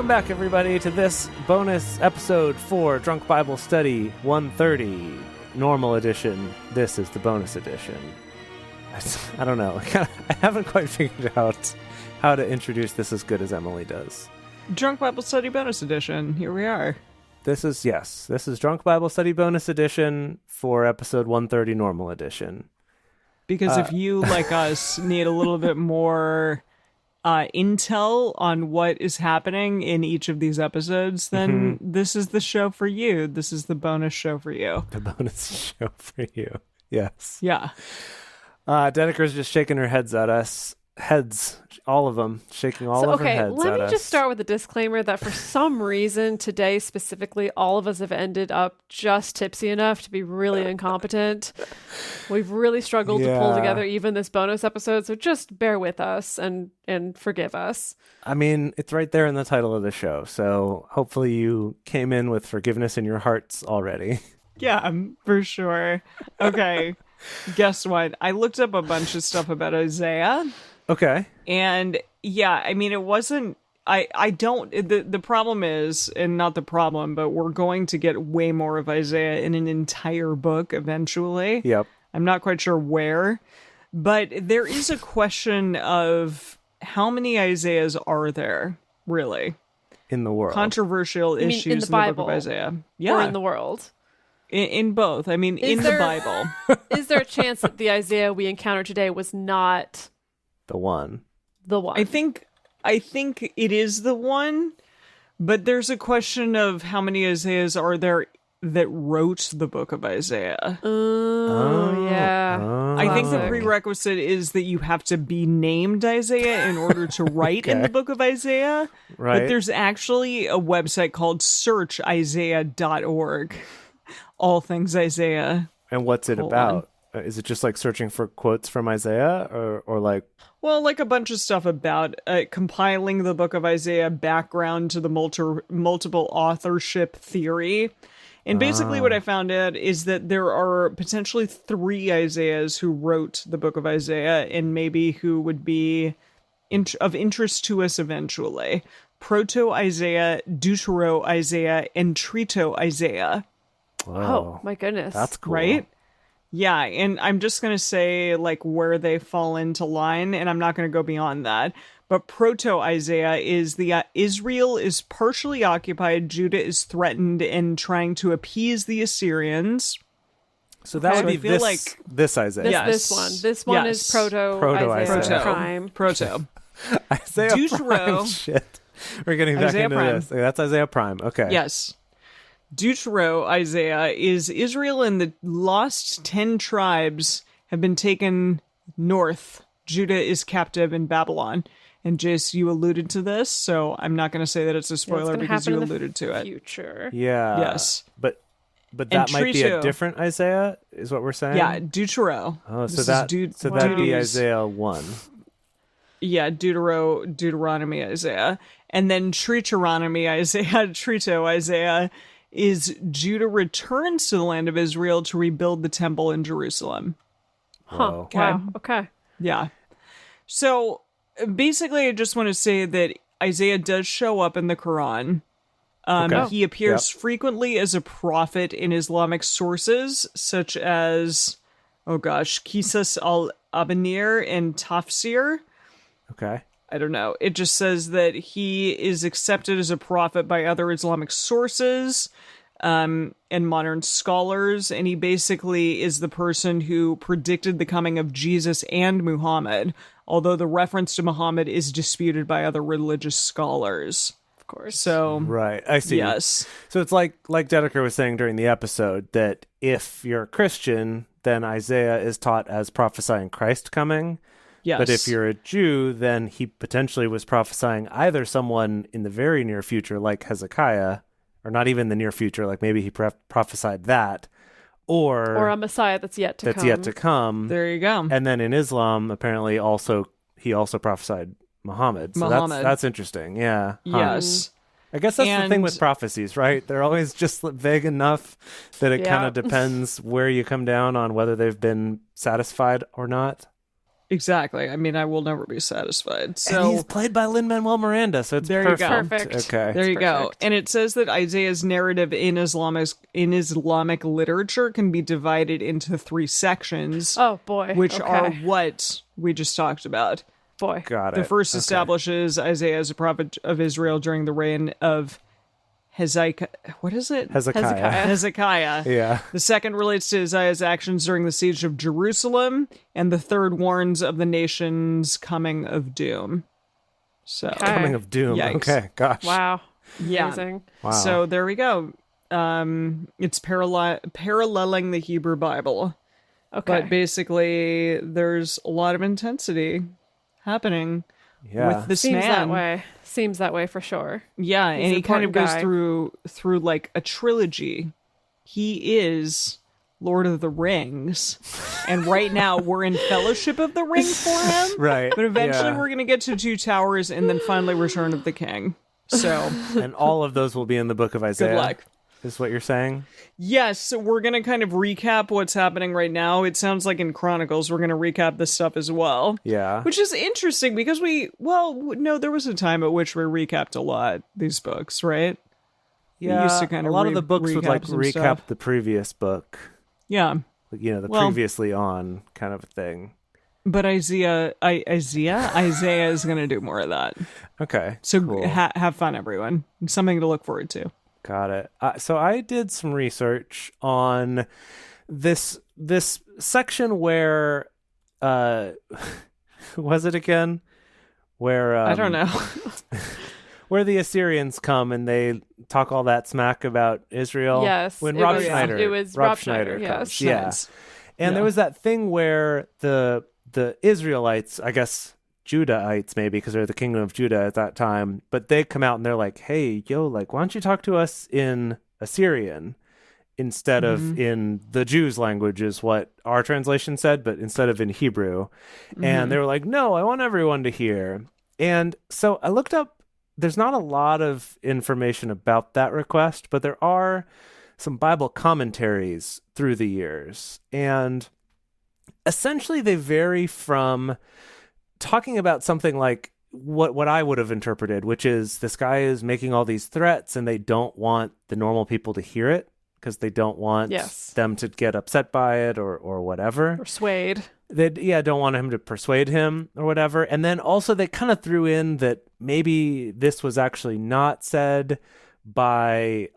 back, everybody, to this bonus episode for Drunk Bible Study 130, Normal Edition. This is the bonus edition. I don't know. I haven't quite figured out how to introduce this as good as Emily does. Drunk Bible Study Bonus Edition. Here we are. This is Drunk Bible Study Bonus Edition for episode 130, Normal Edition. Because if you, like us, need a little bit more intel on what is happening in each of these episodes, then this is the show for you. This is the bonus show for you. The bonus show for you. Yes. Yeah. Dedeker's just shaking her heads at us. Heads, all of them, shaking all of her heads at us. Okay, let me just start with a disclaimer that for some reason today specifically, all of us have ended up just tipsy enough to be really incompetent. We've really struggled to pull together even this bonus episode, so just bear with us and forgive us. I mean, it's right there in the title of the show, so hopefully you came in with forgiveness in your hearts already. Yeah, for sure. Okay, guess what? I looked up a bunch of stuff about Isiah. Okay. And yeah, I mean, it wasn't, the problem is, and not the problem, but we're going to get way more of Isiah in an entire book eventually. Yep. I'm not quite sure where, but there is a question of how many Isaiahs are there, really? In the world. Controversial issues in the Bible, book of Isiah. Yeah. Or in the world? In both. I mean, in the Bible. Is there a chance that the Isiah we encountered today was not the one? I think it is the one, but there's a question of how many Isaiahs are there that wrote the book of Isiah. Yeah. I think the prerequisite is that you have to be named Isiah in order to write in the book of Isiah. Right. But there's actually a website called searchisaiah.org. All things Isiah. And what's it about? Is it just like searching for quotes from Isiah or like... Well, like a bunch of stuff about compiling the book of Isiah, background to the multiple authorship theory. And basically what I found out is that there are potentially 3 Isaiahs who wrote the book of Isiah and maybe who would be of interest to us eventually. Proto Isiah, Deutero Isiah, and Trito Isiah. Whoa. Oh, my goodness. That's cool. Right? Yeah, and I'm just going to say, like, where they fall into line, and I'm not going to go beyond that. But Proto-Isiah is Israel is partially occupied, Judah is threatened and trying to appease the Assyrians. So that would be this Isaiah. This one is Proto-Isaiah Prime. Proto. Isaiah Prime. Shit. We're getting back into this. That's Isaiah Prime. Okay. Yes. Deutero Isaiah is Israel and the lost 10 tribes have been taken north. Judah is captive in Babylon. And Jace, you alluded to this, so I'm not going to say that it's a spoiler because you alluded to it. Future. Yeah. Yes. But that might be a different Isaiah, is what we're saying? Yeah, Deutero. Oh, that'd be Isaiah 1. Yeah, Deuteronomy Isaiah. And then Trito Isaiah is Judah returns to the land of Israel to rebuild the temple in Jerusalem. Huh. Wow. Okay. Yeah. So basically, I just want to say that Isaiah does show up in the Quran. He appears frequently as a prophet in Islamic sources, such as, Qisas al-Abanir and Tafsir. Okay. I don't know. It just says that he is accepted as a prophet by other Islamic sources and modern scholars, and he basically is the person who predicted the coming of Jesus and Muhammad, although the reference to Muhammad is disputed by other religious scholars. Of course. So, right, I see. Yes. So it's like Dedeker was saying during the episode that if you're a Christian, then Isaiah is taught as prophesying Christ coming. Yes. But if you're a Jew, then he potentially was prophesying either someone in the very near future, like Hezekiah, or not even the near future, like maybe he prophesied that, or a Messiah that's yet to come. There you go. And then in Islam, apparently he also prophesied Muhammad. So that's interesting. Yeah. Yes. I guess that's the thing with prophecies, right? They're always just vague enough that it kind of depends where you come down on whether they've been satisfied or not. Exactly. I mean, I will never be satisfied. So and he's played by Lin-Manuel Miranda, so it's There you perfect. go. Perfect. Okay. there you go. perfect. And it says that Isaiah's narrative in Islamic literature can be divided into 3 sections, Oh boy. which okay. are what we just talked about. boy. Got it. The first Okay. establishes Isaiah as a prophet of Israel during the reign of Hezekiah. What is it? Hezekiah. Hezekiah. Yeah. The second relates to Isaiah's actions during the siege of Jerusalem, and the third warns of the nation's coming of doom. So, Okay. Coming of Doom. Yikes. Okay. Gosh. Wow. yeah. Amazing. Wow. So there we go. It's paralleling the Hebrew Bible, Okay. but basically there's a lot of intensity happening Yeah. with this Seems man. that way. Seems that way for sure. Yeah, He's and an he kind of important goes guy. through like a trilogy. He is Lord of the Rings, and right now we're in Fellowship of the Ring for him. Right. But eventually yeah. we're gonna get to Two Towers, and then finally Return of the King. So And all of those will be in the book of Isaiah. good luck. Is what you're saying? Yes, so we're gonna kind of recap what's happening right now. It sounds like in Chronicles we're gonna recap this stuff as well. Yeah. Which is interesting because there was a time at which we recapped a lot these books, right? Yeah. used to kind a of lot of the books would like recap some recap stuff. the previous book. Yeah. You know, the Well- previously on kind of thing. But Isaiah is going to do more of that. Okay. So cool. have fun, everyone. Something to look forward to. Got it. So I did some research on this section where who was it again? Where I don't know. where the Assyrians come and they talk all that smack about Israel. Yes. When it Rob was, Schneider. It was Rob Schneider. Yes. Yeah. Nice. And there Yeah. was that thing where the Israelites, I guess Judahites maybe, because they're the kingdom of Judah at that time, but they come out and they're like, hey, yo, like, why don't you talk to us in Assyrian instead of in the Jews' language is what our translation said, but instead of in Hebrew. And they were like, no, I want everyone to hear. And so I looked up, there's not a lot of information about that request, but there are some Bible commentaries through the years. And essentially they vary from talking about something like what I would have interpreted, which is this guy is making all these threats and they don't want the normal people to hear it because they don't want Yes. them to get upset by it or whatever. Persuade. They don't want him to persuade him or whatever. And then also they kind of threw in that maybe this was actually not said by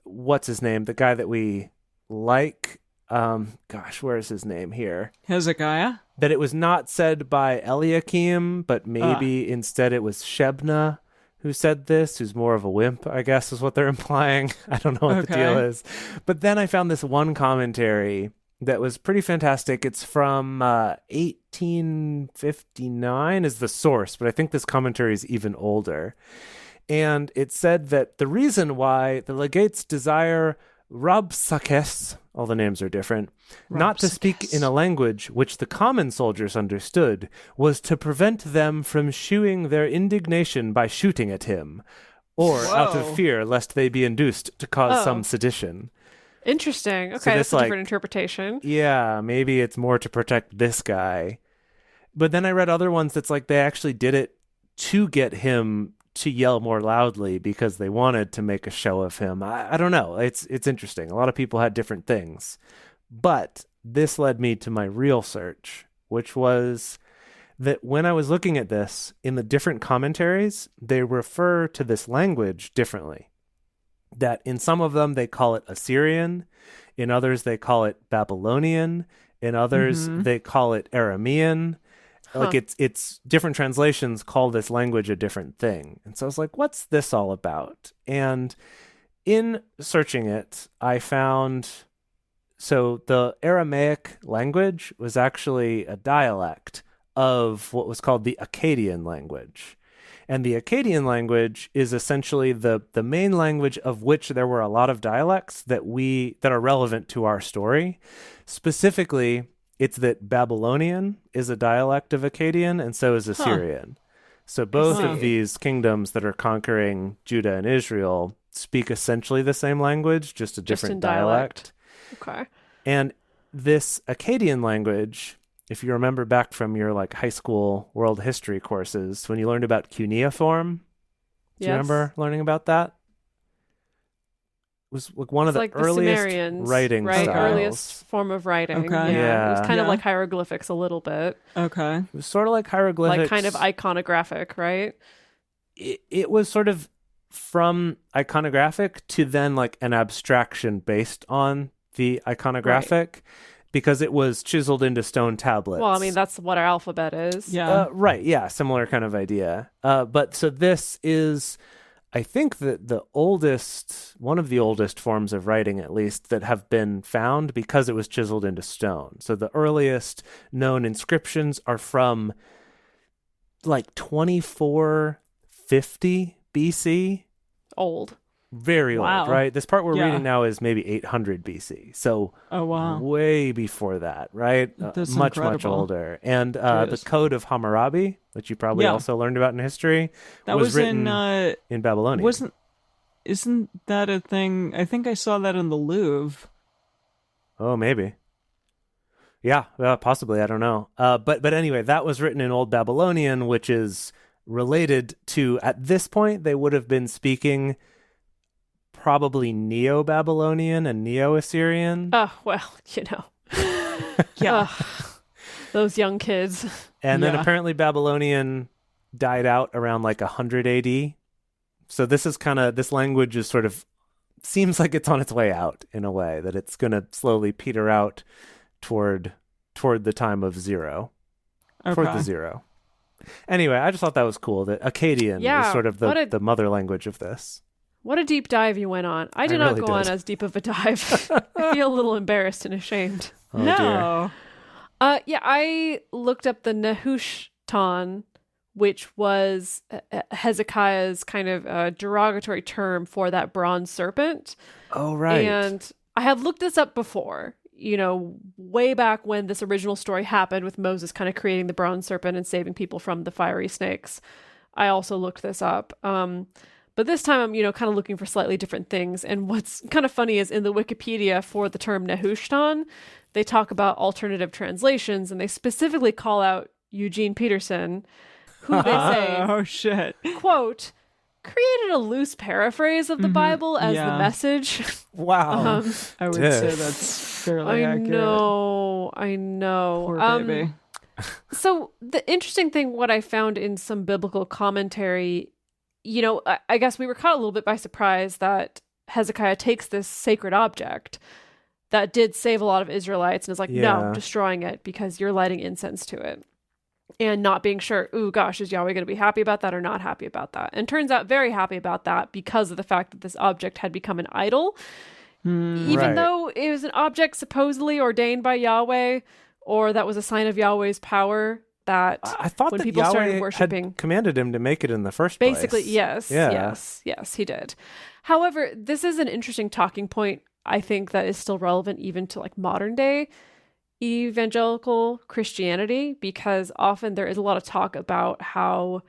what's his name, the guy that we like. Where is his name here? Hezekiah? That it was not said by Eliakim, but maybe instead it was Shebna who said this, who's more of a wimp, I guess is what they're implying. I don't know what the deal is. But then I found this one commentary that was pretty fantastic. It's from 1859 is the source, but I think this commentary is even older. And it said that the reason why the legates desire Rabsakes, all the names are different, not to speak in a language which the common soldiers understood, was to prevent them from shewing their indignation by shooting at him, or out of Whoa. fear lest they be induced to cause some sedition. Interesting. Okay, So that's this, a like- different interpretation. Yeah, maybe it's more to protect this guy. But then I read other ones that's like they actually did it to get him to yell more loudly because they wanted to make a show of him. I don't know. It's interesting. A lot of people had different things. But this led me to my real search, which was that when I was looking at this, in the different commentaries, they refer to this language differently. That in some of them, they call it Assyrian. In others, they call it Babylonian. In others, they call it Aramean. Like it's different translations call this language a different thing. And so I was like, what's this all about? And in searching it, I found, so the Aramaic language was actually a dialect of what was called the Akkadian language. And the Akkadian language is essentially the main language of which there were a lot of dialects that are relevant to our story. Specifically, it's that Babylonian is a dialect of Akkadian, and so is Assyrian. So both of these kingdoms that are conquering Judah and Israel speak essentially the same language, just a different in dialect. Okay. And this Akkadian language if you remember back from your like high school world history courses, when you learned about cuneiform, do you remember learning about that? It was like one of the like earliest Sumerians, writing right? styles. Earliest form of writing. Okay. Yeah. It was kind of Yeah. like hieroglyphics a little bit. Okay. It was sort of like hieroglyphics. Like kind of iconographic, right? It was sort of from iconographic to then like an abstraction based on the iconographic because it was chiseled into stone tablets. Well, I mean, that's what our alphabet is. Yeah. Right. Yeah. Similar kind of idea. But so this is, I think that one of the oldest forms of writing, at least, that have been found because it was chiseled into stone. So the earliest known inscriptions are from like 2450 BC. Old. Very Wow. old, right? This part we're Yeah. reading now is maybe 800 BC. So Oh, wow. way before that, right? That's much incredible. older. And the Jeez. Code of Hammurabi, which you probably Yeah. also learned about in history, That was written in in Babylonian. Isn't that a thing? I think I saw that in the Louvre. Oh, maybe. Yeah, possibly. I don't know. But anyway, that was written in Old Babylonian, which is related to, at this point, they would have been speaking probably Neo-Babylonian and Neo-Assyrian. Oh, well, Yeah. those young kids. And then Yeah. apparently Babylonian died out around like 100 AD. So this language is sort of, seems like it's on its way out in a way, that it's going to slowly peter out toward the time of zero. Toward the zero. Anyway, I just thought that was cool that Akkadian is sort of the mother language of this. What a deep dive you went on. I did not go on as deep of a dive. I feel a little embarrassed and ashamed. Oh, No. Yeah, I looked up the Nehushtan, which was Hezekiah's kind of derogatory term for that bronze serpent. Oh, right. And I have looked this up before, way back when this original story happened with Moses kind of creating the bronze serpent and saving people from the fiery snakes. I also looked this up. But this time I'm, kind of looking for slightly different things. And what's kind of funny is in the Wikipedia for the term Nehushtan, they talk about alternative translations and they specifically call out Eugene Peterson, who they say, Oh, shit. quote, created a loose paraphrase of the Bible as the message. Wow. I would say that's fairly accurate. I know. Poor baby. So the interesting thing, what I found in some biblical commentary, I guess we were caught a little bit by surprise that Hezekiah takes this sacred object that did save a lot of Israelites and is like, no, destroying it because you're lighting incense to it. And not being sure, ooh, gosh, is Yahweh going to be happy about that or not happy about that? And turns out very happy about that because of the fact that this object had become an idol. Even though it was an object supposedly ordained by Yahweh, or that was a sign of Yahweh's power, that I thought when that people Yahweh started worshiping, had commanded him to make it in the first place. basically, yes, he did. However, this is an interesting talking point, I think, that is still relevant even to like modern day evangelical Christianity, because often there is a lot of talk about how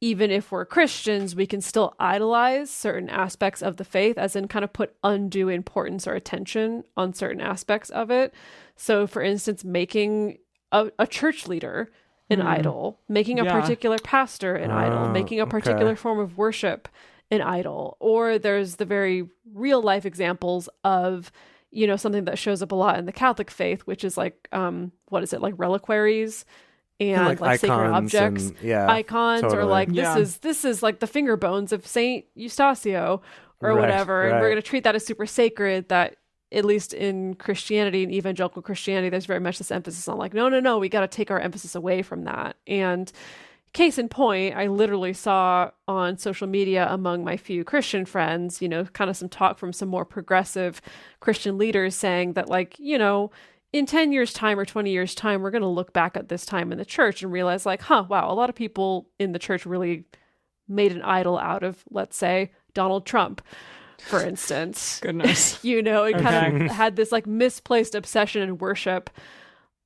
even if we're Christians, we can still idolize certain aspects of the faith, as in kind of put undue importance or attention on certain aspects of it. So, for instance, making a church leader an idol, making a particular pastor an idol, making a particular form of worship an idol. Or there's the very real life examples of, something that shows up a lot in the Catholic faith, which is like, like reliquaries and like sacred objects, icons, totally. or like this is like the finger bones of Saint Eustacio or whatever, and we're going to treat that as super sacred. That at least in Christianity and evangelical Christianity, there's very much this emphasis on like, no, we got to take our emphasis away from that. And case in point, I literally saw on social media among my few Christian friends, kind of some talk from some more progressive Christian leaders saying that like, in 10 years time or 20 years time, we're going to look back at this time in the church and realize like, wow, a lot of people in the church really made an idol out of, let's say, Donald Trump, for instance. Goodness. It kind of had this like misplaced obsession and worship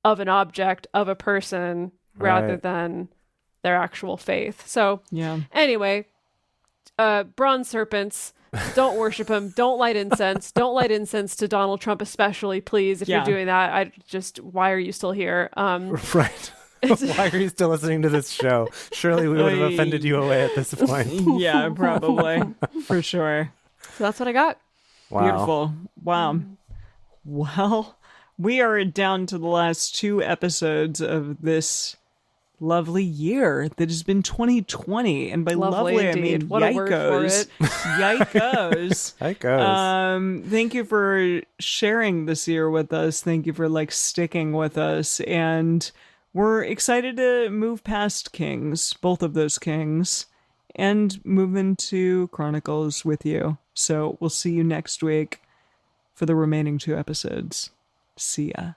of an object, of a person, rather than their actual faith. So anyway, bronze serpents, Don't worship him. Don't light incense. Don't light incense to Donald Trump, especially, please. If you're doing that, why are you still here? Right. Why are you still listening to this show? Surely we would have offended you away at this point. Yeah, probably. For sure. So that's what I got. Wow. Beautiful. Wow. Well, we are down to the last 2 episodes of this lovely year that has been 2020. And by lovely, I mean what a word for it. Yikos. Yikos. Thank you for sharing this year with us. Thank you for sticking with us. And we're excited to move past Kings, both of those Kings, and move into Chronicles with you. So we'll see you next week for the remaining 2 episodes. See ya.